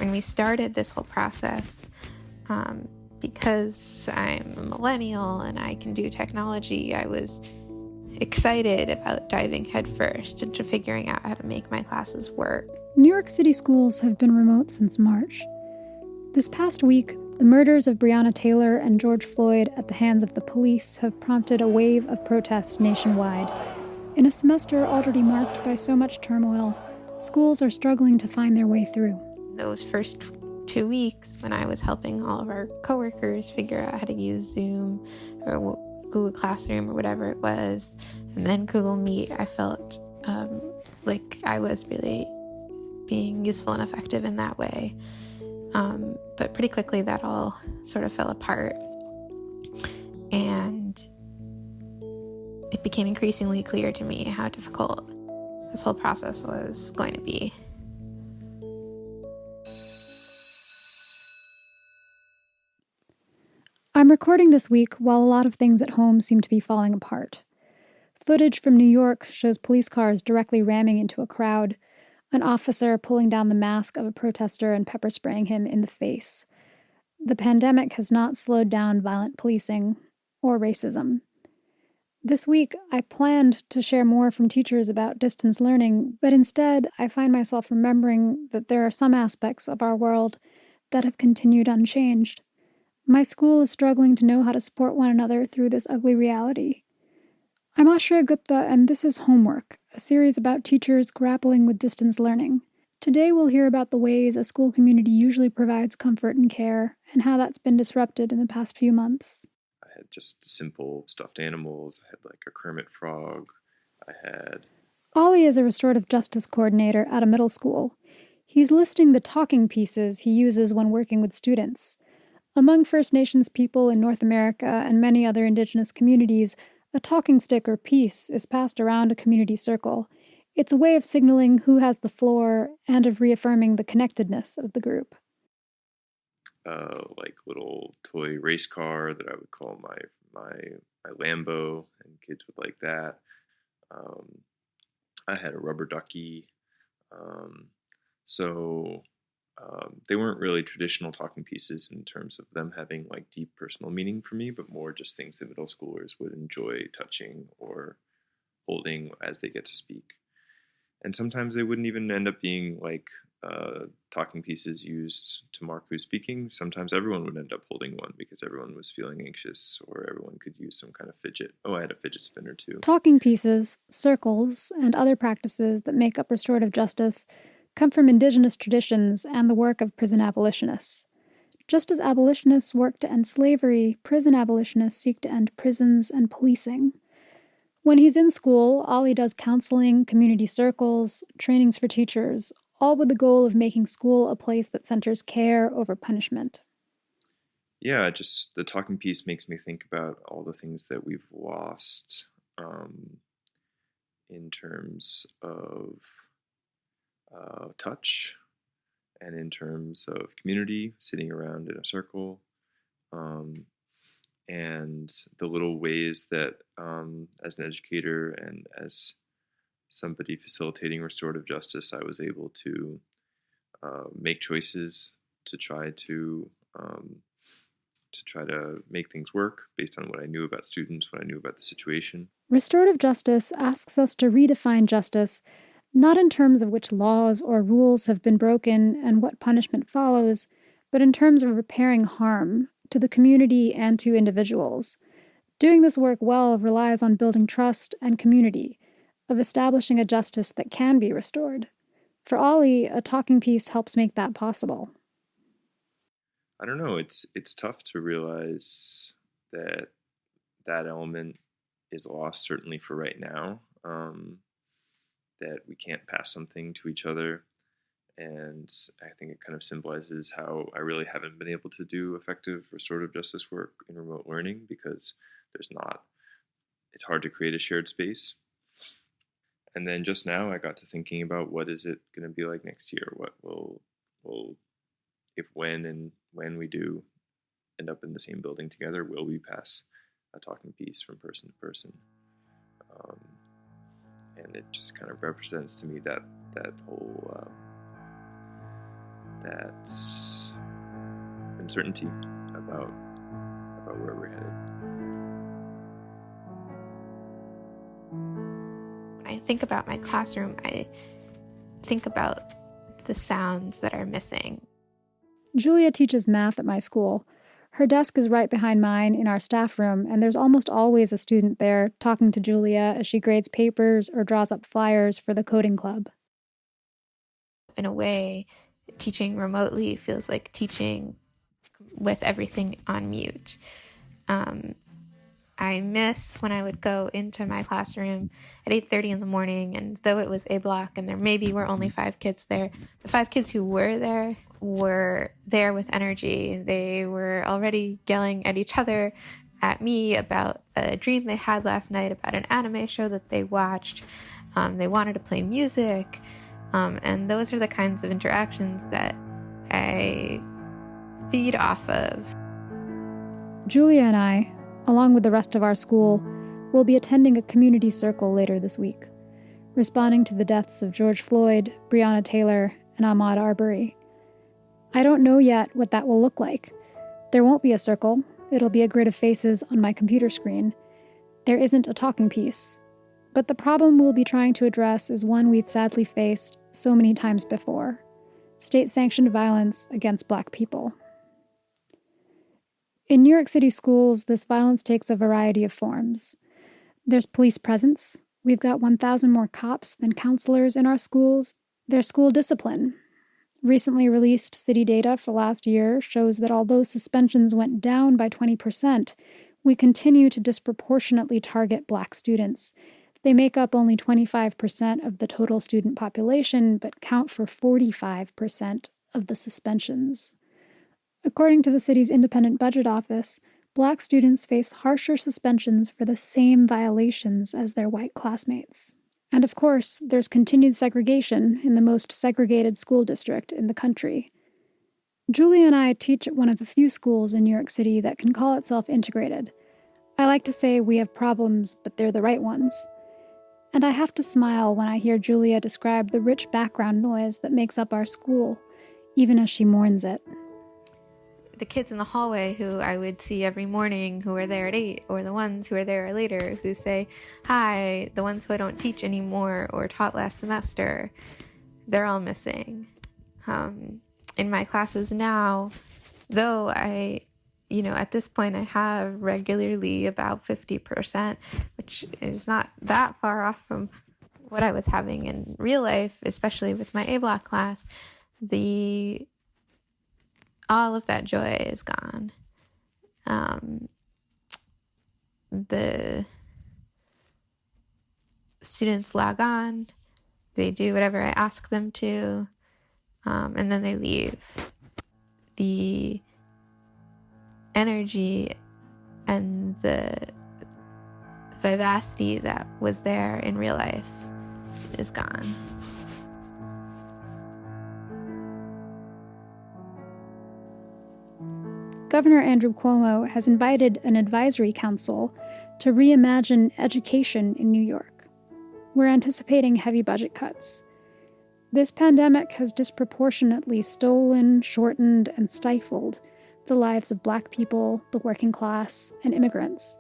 When we started this whole process, because I'm a millennial and I can do technology, I was excited about diving headfirst into figuring out how to make my classes work. New York City schools have been remote since March. This past week, the murders of Breonna Taylor and George Floyd at the hands of the police have prompted a wave of protests nationwide. In a semester already marked by so much turmoil, schools are struggling to find their way through. Those first 2 weeks, when I was helping all of our coworkers figure out how to use Zoom or Google Classroom or whatever it was, and then Google Meet, I felt like I was really being useful and effective in that way. But pretty quickly that all sort of fell apart, and it became increasingly clear to me how difficult this whole process was going to be. I'm recording this week while a lot of things at home seem to be falling apart. Footage from New York shows police cars directly ramming into a crowd, an officer pulling down the mask of a protester and pepper spraying him in the face. The pandemic has not slowed down violent policing or racism. This week, I planned to share more from teachers about distance learning, but instead, I find myself remembering that there are some aspects of our world that have continued unchanged. My school is struggling to know how to support one another through this ugly reality. I'm Ashraya Gupta, and this is Homework, a series about teachers grappling with distance learning. Today we'll hear about the ways a school community usually provides comfort and care, and how that's been disrupted in the past few months. I had just simple stuffed animals. I had like a Kermit frog. Ollie is a restorative justice coordinator at a middle school. He's listing the talking pieces he uses when working with students. Among First Nations people in North America and many other Indigenous communities, a talking stick or piece is passed around a community circle. It's a way of signaling who has the floor and of reaffirming the connectedness of the group. Like little toy race car that I would call my Lambo, and kids would like that. I had a rubber ducky. They weren't really traditional talking pieces in terms of them having like deep personal meaning for me, but more just things that middle schoolers would enjoy touching or holding as they get to speak. And sometimes they wouldn't even end up being like talking pieces used to mark who's speaking. Sometimes everyone would end up holding one because everyone was feeling anxious, or everyone could use some kind of fidget. Oh, I had a fidget spinner too. Talking pieces, circles, and other practices that make up restorative justice come from Indigenous traditions and the work of prison abolitionists. Just as abolitionists work to end slavery, prison abolitionists seek to end prisons and policing. When he's in school, Ollie does counseling, community circles, trainings for teachers, all with the goal of making school a place that centers care over punishment. Yeah, just the talking piece makes me think about all the things that we've lost in terms of touch, and in terms of community, sitting around in a circle, and the little ways that as an educator and as somebody facilitating restorative justice, I was able to make choices to try to make things work based on what I knew about students, what I knew about the situation. Restorative justice asks us to redefine justice, not in terms of which laws or rules have been broken and what punishment follows, but in terms of repairing harm to the community and to individuals. Doing this work well relies on building trust and community, of establishing a justice that can be restored. For Ollie, a talking piece helps make that possible. I don't know, it's tough to realize that element is lost, certainly for right now, that we can't pass something to each other. And I think it kind of symbolizes how I really haven't been able to do effective restorative justice work in remote learning, because it's hard to create a shared space. And then just now I got to thinking about what is it going to be like next year? What will when we do end up in the same building together, will we pass a talking piece from person to person? And it just kind of represents to me that that uncertainty about where we're headed. When I think about my classroom, I think about the sounds that are missing. Julia teaches math at my school. Her desk is right behind mine in our staff room, and there's almost always a student there talking to Julia as she grades papers or draws up flyers for the coding club. In a way, teaching remotely feels like teaching with everything on mute. I miss when I would go into my classroom at 8:30 in the morning, and though it was A block and there maybe were only 5 kids there, the 5 kids who were there with energy. They were already yelling at each other, at me, about a dream they had last night, about an anime show that they watched. They wanted to play music, and those are the kinds of interactions that I feed off of. Julia and I, along with the rest of our school, will be attending a community circle later this week, responding to the deaths of George Floyd, Breonna Taylor, and Ahmaud Arbery. I don't know yet what that will look like. There won't be a circle. It'll be a grid of faces on my computer screen. There isn't a talking piece. But the problem we'll be trying to address is one we've sadly faced so many times before: state-sanctioned violence against Black people. In New York City schools, this violence takes a variety of forms. There's police presence. We've got 1,000 more cops than counselors in our schools. There's school discipline. Recently released city data for last year shows that although suspensions went down by 20%, we continue to disproportionately target Black students. They make up only 25% of the total student population, but count for 45% of the suspensions. According to the city's independent budget office, Black students face harsher suspensions for the same violations as their white classmates. And of course, there's continued segregation in the most segregated school district in the country. Julia and I teach at one of the few schools in New York City that can call itself integrated. I like to say we have problems, but they're the right ones. And I have to smile when I hear Julia describe the rich background noise that makes up our school, even as she mourns it. The kids in the hallway who I would see every morning who are there at 8, or the ones who are there later who say hi, the ones who I don't teach anymore or taught last semester, they're all missing. In my classes now, though at this point I have regularly about 50%, which is not that far off from what I was having in real life, especially with my A block class, all of that joy is gone. The students log on, they do whatever I ask them to, and then they leave. The energy and the vivacity that was there in real life is gone. Governor Andrew Cuomo has invited an advisory council to reimagine education in New York. We're anticipating heavy budget cuts. This pandemic has disproportionately stolen, shortened, and stifled the lives of Black people, the working class, and immigrants.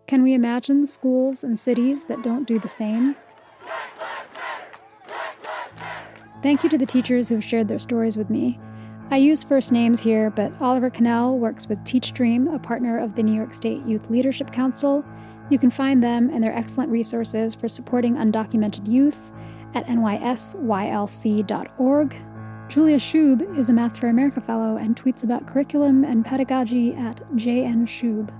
Can we imagine schools and cities that don't do the same? Thank you to the teachers who have shared their stories with me. I use first names here, but Oliver Cannell works with Teach Dream, a partner of the New York State Youth Leadership Council. You can find them and their excellent resources for supporting undocumented youth at nysylc.org. Julia Shub is a Math for America Fellow and tweets about curriculum and pedagogy at JNShub.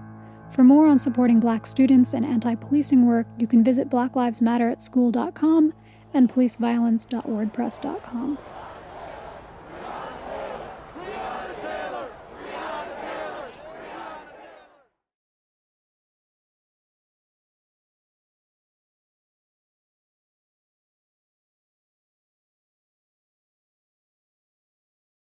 For more on supporting Black students and anti-policing work, you can visit blacklivesmatteratschool.com and policeviolence.wordpress.com.